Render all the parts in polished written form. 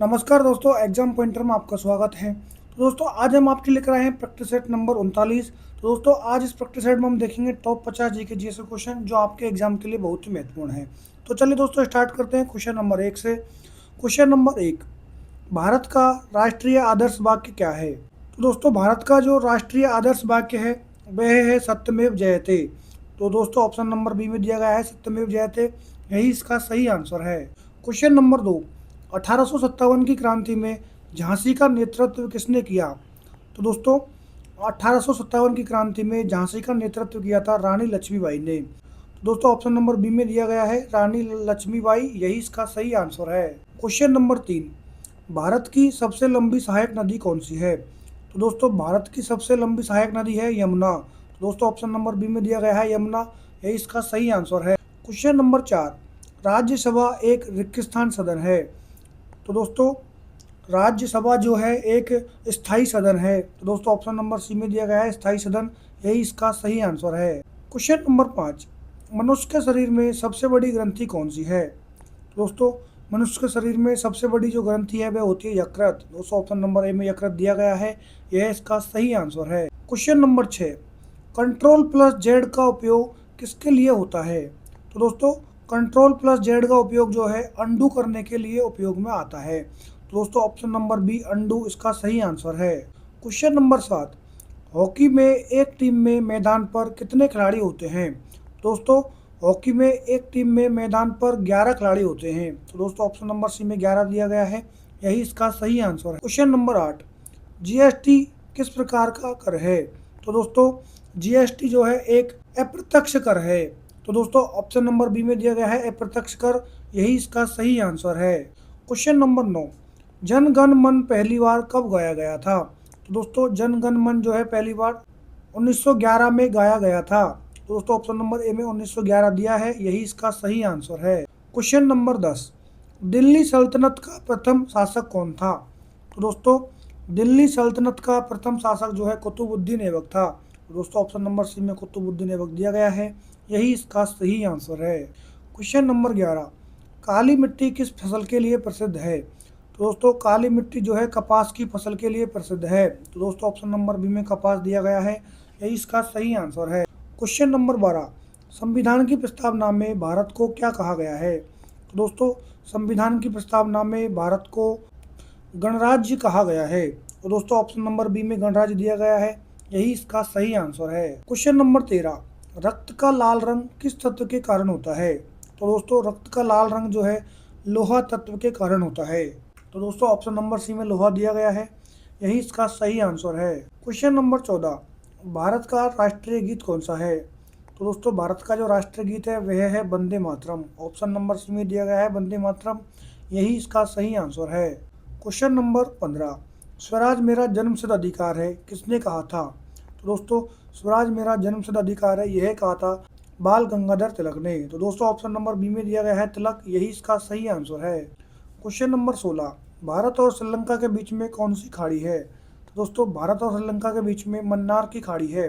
नमस्कार दोस्तों, exam pointer में आपका स्वागत है। तो दोस्तों आज हम आपके लेकर आए हैं प्रैक्टिस सेट नंबर 39। तो दोस्तों आज इस प्रैक्टिस सेट में हम देखेंगे टॉप 50 जीके जीएस क्वेश्चन जो आपके एग्जाम के लिए बहुत ही महत्वपूर्ण है। तो चलिए दोस्तों स्टार्ट करते हैं क्वेश्चन नंबर 1 से। क्वेश्चन नंबर 1, भारत का राष्ट्रीय आदर्श वाक्य क्या है? तो दोस्तों भारत का जो राष्ट्रीय आदर्श वाक्य है वह है सत्यमेव जयते। तो दोस्तों ऑप्शन नंबर बी में दिया गया है सत्यमेव जयते, यही इसका सही आंसर है। क्वेश्चन नंबर 2, 1857 की क्रांति में झांसी का नेतृत्व किसने किया? तो दोस्तों 1857 की क्रांति में झांसी का नेतृत्व किया था रानी लक्ष्मीबाई ने। तो दोस्तों ऑप्शन नंबर बी में दिया गया है रानी लक्ष्मीबाई, यही इसका सही आंसर है। क्वेश्चन नंबर 3, भारत की सबसे लंबी सहायक नदी कौन सी है? तो दोस्तों भारत की सबसे लंबी सहायक नदी है यमुना। तो दोस्तों ऑप्शन नंबर बी में दिया गया है यमुना, यही इसका सही आंसर है। क्वेश्चन नंबर 4, राज्यसभा एक रिक्तस्थान सदन है। तो दोस्तों राज्यसभा जो है एक स्थायी सदन है। तो दोस्तों ऑप्शन नंबर सी में दिया गया है स्थायी सदन, यही इसका सही आंसर है। क्वेश्चन नंबर 5, मनुष्य के शरीर में सबसे बड़ी ग्रंथि कौन सी है? तो दोस्तों मनुष्य के शरीर में सबसे बड़ी जो ग्रंथि है वह होती है यकृत। दोस्तों ऑप्शन नंबर ए में यकृत दिया गया है, यह इसका सही आंसर है। Question number 6, control plus Z का उपयोग किसके लिए होता है? तो दोस्तों कंट्रोल प्लस जेड का उपयोग जो है अंडू करने के लिए उपयोग में आता है। तो दोस्तों ऑप्शन नंबर बी अंडू इसका सही आंसर है। क्वेश्चन नंबर 7, हॉकी में एक टीम में मैदान पर कितने खिलाड़ी होते हैं? दोस्तों हॉकी में एक टीम में मैदान पर 11 खिलाड़ी होते हैं। तो दोस्तों ऑप्शन नंबर सी में 11 दिया गया है, यही इसका सही आंसर है। क्वेश्चन नंबर 8, जीएसटी किस प्रकार का कर है? तो दोस्तों जीएसटी जो है एक अप्रत्यक्ष कर है। तो दोस्तों ऑप्शन नंबर बी में दिया गया है अप्रत्यक्ष कर, यही इसका सही आंसर है। क्वेश्चन नंबर 9, जन गण मन पहली बार कब गाया गया था? तो दोस्तों जन गण मन जो है पहली बार 1911 में गाया गया था। तो दोस्तों ऑप्शन नंबर ए में 1911 दिया है, यही इसका सही आंसर है। क्वेश्चन नंबर 10, दिल्ली सल्तनत का प्रथम शासक कौन था? तो दोस्तों दिल्ली सल्तनत का प्रथम शासक जो है कुतुबुद्दीन ऐबक था। तो दोस्तों ऑप्शन नंबर सी में कुतुबुद्दीन ऐबक दिया गया है, यही इसका सही आंसर है। क्वेश्चन नंबर 11, काली मिट्टी किस फसल के लिए प्रसिद्ध है? तो दोस्तों काली मिट्टी जो है कपास की फसल के लिए प्रसिद्ध है। तो दोस्तों ऑप्शन नंबर बी में कपास दिया गया है, यही इसका सही आंसर है। क्वेश्चन नंबर 12, संविधान की प्रस्तावना में भारत को क्या कहा गया है? तो दोस्तों संविधान की प्रस्तावना में भारत को गणराज्य कहा गया है। तो दोस्तों ऑप्शन नंबर बी में गणराज्य दिया गया है, यही इसका सही आंसर है। क्वेश्चन नंबर 13, रक्त का लाल रंग किस तत्व के कारण होता है? तो दोस्तों रक्त का लाल रंग जो है लोहा तत्व के कारण होता है। तो दोस्तों ऑप्शन नंबर सी में लोहा दिया गया है, यही इसका सही आंसर है। क्वेश्चन नंबर 14, भारत का राष्ट्रीय गीत कौन सा है? तो दोस्तों भारत का जो राष्ट्रीय गीत है वह है वंदे मातरम। ऑप्शन नंबर सी में दिया गया है वंदे मातरम, यही इसका सही आंसर है। क्वेश्चन नंबर 15, स्वराज मेरा जन्मसिद्ध अधिकार है किसने कहा था? तो दोस्तों स्वराज मेरा जन्मसिद्ध अधिकार है यह कहा था बाल गंगाधर तिलक ने। तो दोस्तों ऑप्शन नंबर बी में दिया गया है तिलक, यही इसका सही आंसर है। क्वेश्चन नंबर 16, भारत और श्रीलंका के बीच में कौन सी खाड़ी है? तो दोस्तों भारत और श्रीलंका के बीच में मन्नार की खाड़ी है।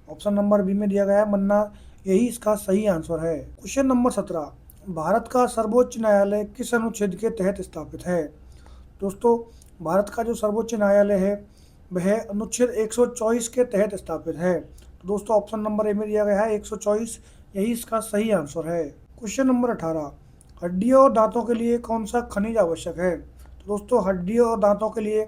ऑप्शन नंबर बी में दिया गया है मन्नार, यही इसका सही आंसर है। क्वेश्चन नंबर 17, भारत का सर्वोच्च न्यायालय किस अनुच्छेद के तहत स्थापित है? दोस्तों भारत का जो सर्वोच्च न्यायालय है वह अनुच्छेद 124 के तहत स्थापित है। तो दोस्तों ऑप्शन नंबर ए में दिया गया है 124, यही इसका सही आंसर है। क्वेश्चन नंबर 18, हड्डियों और दांतों के लिए कौन सा खनिज आवश्यक है? तो दोस्तों हड्डियों और दांतों के लिए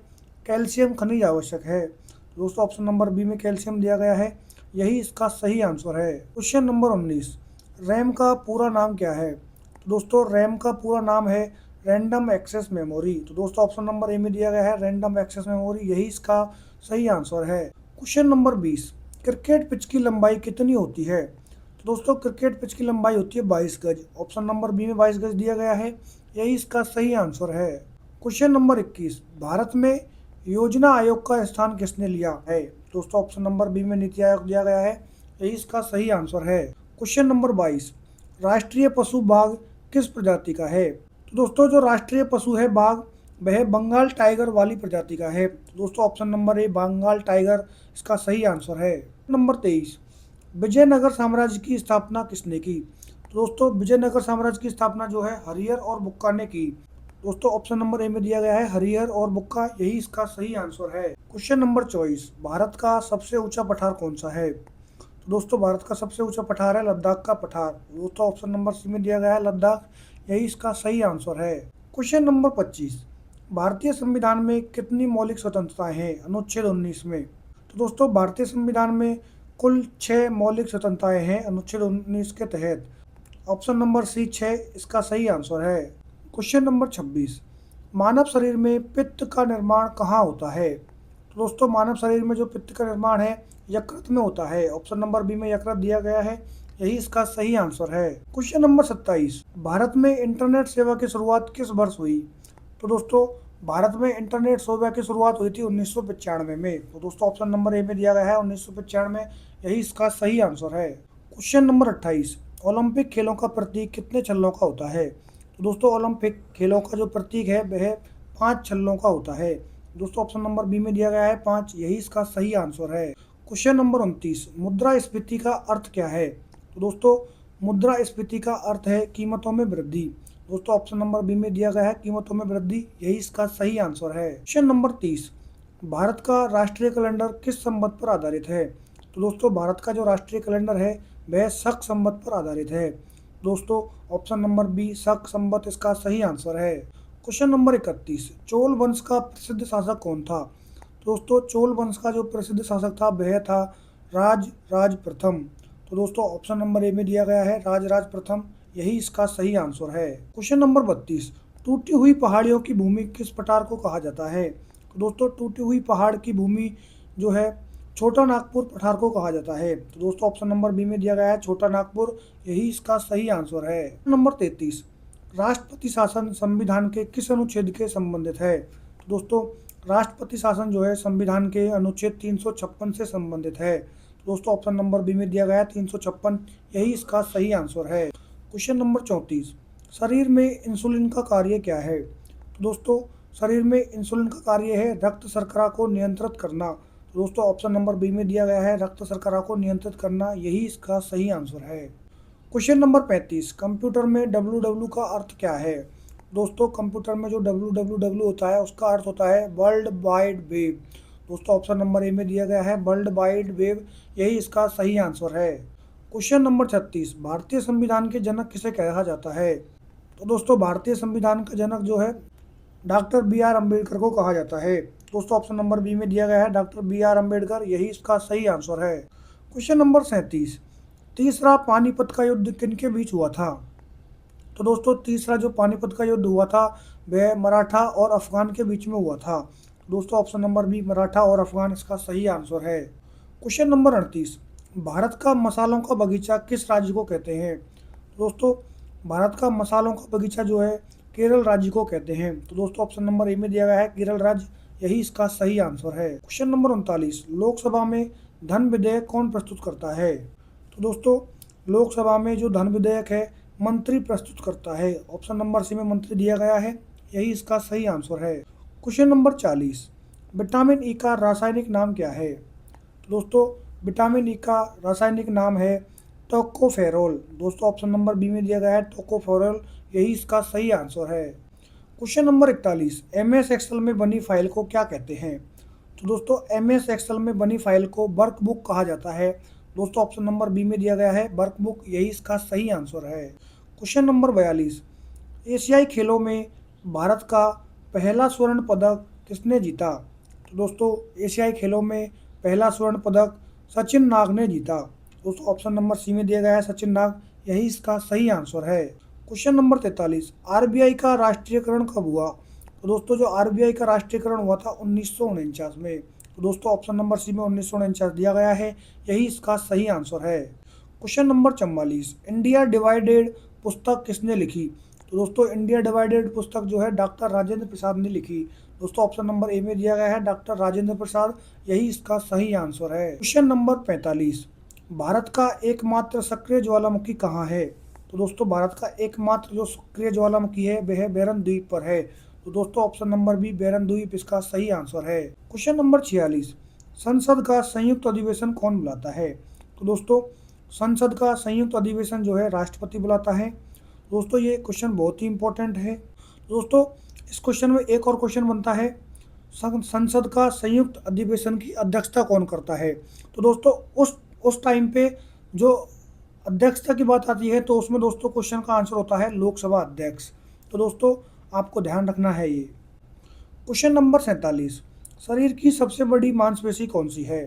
कैल्शियम खनिज आवश्यक है। तो दोस्तों ऑप्शन नंबर बी में कैल्शियम दिया गया है, यही इसका सही आंसर है। क्वेश्चन नंबर 19, रैम का पूरा नाम क्या है? तो दोस्तों रैम का पूरा नाम है रैंडम एक्सेस मेमोरी। तो दोस्तों ऑप्शन नंबर ए में दिया गया है रैंडम एक्सेस मेमोरी, यही इसका सही आंसर है। क्वेश्चन नंबर 20, क्रिकेट पिच की लंबाई कितनी होती है? तो दोस्तों क्रिकेट पिच की लंबाई होती है 22 गज। ऑप्शन नंबर बी में 22 गज दिया गया है, यही इसका सही आंसर है। क्वेश्चन नंबर 21, भारत में योजना आयोग का स्थान किसने लिया है? दोस्तों ऑप्शन नंबर बी में नीति आयोग दिया गया है, यही इसका सही आंसर है। क्वेश्चन नंबर 22, राष्ट्रीय पशु बाघ किस प्रजाति का है? तो दोस्तों जो राष्ट्रीय पशु है बाघ वह बंगाल टाइगर वाली प्रजाति का है। तो दोस्तों option number A Bengal tiger इसका सही आंसर है। नंबर 23, विजयनगर साम्राज्य की स्थापना किसने की? तो दोस्तों विजयनगर साम्राज्य की स्थापना जो है हरिहर और बुक्का ने की। दोस्तों ऑप्शन नंबर ए में दिया गया है हरिहर और बुक्का, यही इसका सही आंसर है। क्वेश्चन नंबर 24, भारत का सबसे ऊंचा पठार कौन सा है? तो दोस्तों भारत का सबसे ऊंचा पठार है लद्दाख का पठार। दोस्तों ऑप्शन नंबर सी में दिया गया है लद्दाख, यही इसका सही आंसर है। क्वेश्चन नंबर 25, भारतीय संविधान में कितनी मौलिक स्वतंत्रताएं हैं अनुच्छेद 19 में? तो दोस्तों भारतीय संविधान में कुल 6 मौलिक स्वतंत्रताएं हैं अनुच्छेद 19 के तहत। ऑप्शन नंबर सी 6 इसका सही आंसर है। क्वेश्चन नंबर 26, मानव शरीर में पित्त का निर्माण कहाँ होता है? तो दोस्तों मानव शरीर में जो पित्त का निर्माण है यकृत में होता है। ऑप्शन नंबर बी में यकृत दिया गया है, यही इसका सही आंसर है। क्वेश्चन नंबर 27, भारत में इंटरनेट सेवा की शुरुआत किस वर्ष हुई? तो दोस्तों भारत में इंटरनेट सेवा की शुरुआत हुई थी 1995 में। तो दोस्तों ऑप्शन नंबर ए में दिया गया है 1995, यही इसका सही आंसर है। क्वेश्चन नंबर 28, ओलंपिक खेलों का प्रतीक कितने छल्लों का होता है? तो दोस्तों ओलंपिक खेलों का जो प्रतीक है वह 5 छल्लों का होता है। दोस्तों ऑप्शन नंबर बी में दिया गया है 5, यही इसका सही आंसर है। क्वेश्चन नंबर 29, मुद्रास्फीति का अर्थ क्या है? तो दोस्तों मुद्रास्फीति का अर्थ है कीमतों में वृद्धि। दोस्तों ऑप्शन नंबर बी में दिया गया है कीमतों में वृद्धि, यही इसका सही आंसर है। क्वेश्चन नंबर 30, भारत का राष्ट्रीय कैलेंडर किस संवत पर आधारित है? तो दोस्तों भारत का जो राष्ट्रीय कैलेंडर है वह शक संवत पर आधारित है। दोस्तों ऑप्शन नंबर बी शक संवत इसका सही आंसर है। क्वेश्चन नंबर 31, चोल वंश का प्रसिद्ध शासक कौन था? दोस्तों चोल वंश का जो प्रसिद्ध शासक था वह था राज प्रथम। तो दोस्तों ऑप्शन नंबर ए में दिया गया है राज प्रथम, यही इसका सही आंसर है। क्वेश्चन नंबर 32, टूटी हुई पहाड़ियों की भूमि किस पठार को कहा जाता है? तो दोस्तों टूटी हुई पहाड़ की भूमि जो है छोटा नागपुर पठार को कहा जाता है। तो दोस्तों ऑप्शन नंबर बी में दिया गया है छोटा नागपुर, यही इसका सही आंसर है। नंबर 33, राष्ट्रपति शासन संविधान के किस अनुच्छेद के संबंधित है? तो दोस्तों राष्ट्रपति शासन जो है संविधान के अनुच्छेद 356 से संबंधित है। दोस्तों ऑप्शन नंबर बी में दिया गया है 356, यही इसका सही आंसर है। क्वेश्चन नंबर 34, शरीर में इंसुलिन का कार्य क्या है? तो दोस्तों शरीर में इंसुलिन का कार्य है रक्त शर्करा को नियंत्रित करना। दोस्तों ऑप्शन नंबर बी में दिया गया है रक्त शर्करा को नियंत्रित करना, यही इसका सही आंसर है। क्वेश्चन नंबर 35, कंप्यूटर में www का अर्थ क्या है? दोस्तों कंप्यूटर में जो www होता है उसका अर्थ होता है वर्ल्ड वाइड वेब। दोस्तों ऑप्शन नंबर ए में दिया गया है वर्ल्ड वाइड वेब, यही इसका सही आंसर है। क्वेश्चन नंबर 36, भारतीय संविधान के जनक किसे कहा जाता है? तो दोस्तों भारतीय संविधान का जनक जो है डॉक्टर BR अम्बेडकर को कहा जाता है। दोस्तों ऑप्शन नंबर बी में दिया गया है डॉक्टर BR अम्बेडकर, यही इसका सही आंसर है। क्वेश्चन नंबर 37, तीसरा पानीपत का युद्ध किनके बीच हुआ था? तो दोस्तों तीसरा जो पानीपत का युद्ध हुआ था वह मराठा और अफगान के बीच में हुआ था। दोस्तों ऑप्शन नंबर बी मराठा और अफगान इसका सही आंसर है। क्वेश्चन नंबर 38, भारत का मसालों का बगीचा किस राज्य को कहते हैं? दोस्तों भारत का मसालों का बगीचा जो है केरल राज्य को कहते हैं। तो दोस्तों ऑप्शन नंबर ए में दिया गया है केरल राज्य, यही इसका सही आंसर है। क्वेश्चन नंबर 39, लोकसभा में धन विधेयक कौन प्रस्तुत करता है? तो दोस्तों लोकसभा में जो धन विधेयक है मंत्री प्रस्तुत करता है। ऑप्शन नंबर सी में मंत्री दिया गया है, यही इसका सही आंसर है। क्वेश्चन नंबर 40, विटामिन ई का रासायनिक नाम क्या है? तो दोस्तों विटामिन ई का रासायनिक नाम है टोकोफेरोल। दोस्तों ऑप्शन नंबर बी में दिया गया है टोकोफेरोल, यही इसका सही आंसर है। क्वेश्चन नंबर 41, MS एक्सेल में बनी फाइल को क्या कहते हैं? तो दोस्तों MS एक्सेल में बनी फाइल को वर्कबुक कहा जाता है। दोस्तों ऑप्शन नंबर बी में दिया गया है वर्कबुक, यही इसका सही आंसर है। क्वेश्चन नंबर 42, एशियाई खेलों में भारत का पहला स्वर्ण पदक किसने जीता? तो दोस्तों एशियाई खेलों में पहला स्वर्ण पदक सचिन नाग ने जीता। दोस्तों ऑप्शन नंबर सी में दिया गया है सचिन नाग, यही इसका सही आंसर है। क्वेश्चन नंबर 43, RBI का राष्ट्रीयकरण कब हुआ? तो दोस्तों जो RBI का राष्ट्रीयकरण हुआ था 1949 में। तो दोस्तों ऑप्शन नंबर सी में 1949 दिया गया है, यही इसका सही आंसर है। क्वेश्चन नंबर 44, इंडिया डिवाइडेड पुस्तक किसने लिखी? तो दोस्तों इंडिया डिवाइडेड पुस्तक जो है डॉक्टर राजेंद्र प्रसाद ने लिखी। दोस्तों ऑप्शन नंबर ए में दिया गया है डॉक्टर राजेंद्र प्रसाद, यही इसका सही आंसर है। क्वेश्चन नंबर 45, भारत का एकमात्र सक्रिय ज्वालामुखी कहाँ है? तो दोस्तों भारत का एकमात्र जो सक्रिय ज्वालामुखी है वह बेरन द्वीप पर है। तो दोस्तों ऑप्शन नंबर बी बेरन द्वीप इसका सही आंसर है। क्वेश्चन नंबर 46, संसद का संयुक्त अधिवेशन कौन बुलाता है? तो दोस्तों संसद का संयुक्त अधिवेशन जो है राष्ट्रपति बुलाता है। दोस्तों ये क्वेश्चन बहुत ही इंपॉर्टेंट है। दोस्तों इस क्वेश्चन में एक और क्वेश्चन बनता है, संसद का संयुक्त अधिवेशन की अध्यक्षता कौन करता है। तो दोस्तों उस टाइम पे जो अध्यक्षता की बात आती है तो उसमें दोस्तों क्वेश्चन का आंसर होता है लोकसभा अध्यक्ष। तो दोस्तों आपको ध्यान रखना है ये। क्वेश्चन नंबर 47, शरीर की सबसे बड़ी मांसपेशी कौन सी है।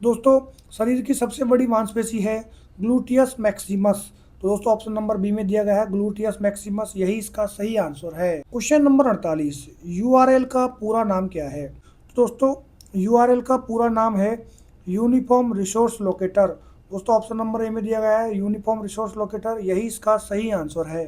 दोस्तों शरीर की सबसे बड़ी मांसपेशी है ग्लूटियस मैक्सिमस। तो दोस्तों ऑप्शन नंबर बी में दिया गया है ग्लूटियस मैक्सिमस, यही इसका सही आंसर है। क्वेश्चन नंबर 48, यूआरएल का पूरा नाम क्या है। तो दोस्तों यूआरएल का पूरा नाम है यूनिफॉर्म रिसोर्स लोकेटर। दोस्तों ऑप्शन नंबर ए में दिया गया है यूनिफॉर्म रिसोर्स लोकेटर, यही इसका सही आंसर है।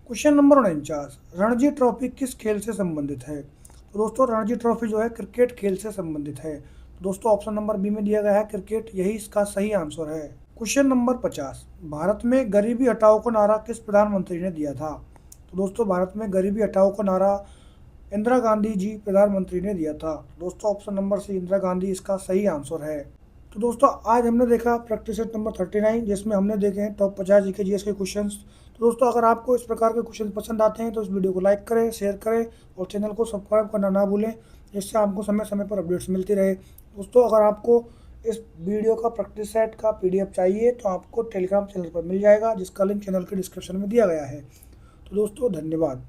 क्वेश्चन नंबर 49, रणजी ट्रॉफी किस खेल से संबंधित है। तो दोस्तों रणजी ट्रॉफी जो है क्रिकेट खेल से संबंधित है। दोस्तों ऑप्शन नंबर बी में दिया गया है क्रिकेट, यही इसका सही आंसर है। क्वेश्चन नंबर 50, भारत में गरीबी हटाओ का नारा किस प्रधानमंत्री ने दिया था। तो दोस्तों भारत में गरीबी हटाओ का नारा इंदिरा गांधी जी प्रधानमंत्री ने दिया था। दोस्तों option number C Indira Gandhi इसका सही आंसर है। तो दोस्तों आज हमने देखा प्रैक्टिस सेट नंबर 39, जिसमें हमने देखे हैं टॉप 50 जीके जीएस के क्वेश्चंस। तो दोस्तों अगर आपको इस प्रकार के क्वेश्चन पसंद आते हैं तो इस वीडियो को लाइक करें, शेयर करें और चैनल को सब्सक्राइब करना ना भूलें, जिससे आपको समय समय पर अपडेट्स मिलती रहे। दोस्तों अगर आपको इस वीडियो का प्रैक्टिस सेट का पीडीएफ चाहिए तो आपको टेलीग्राम चैनल पर मिल जाएगा, जिसका लिंक चैनल के डिस्क्रिप्शन में दिया गया है। तो दोस्तों धन्यवाद।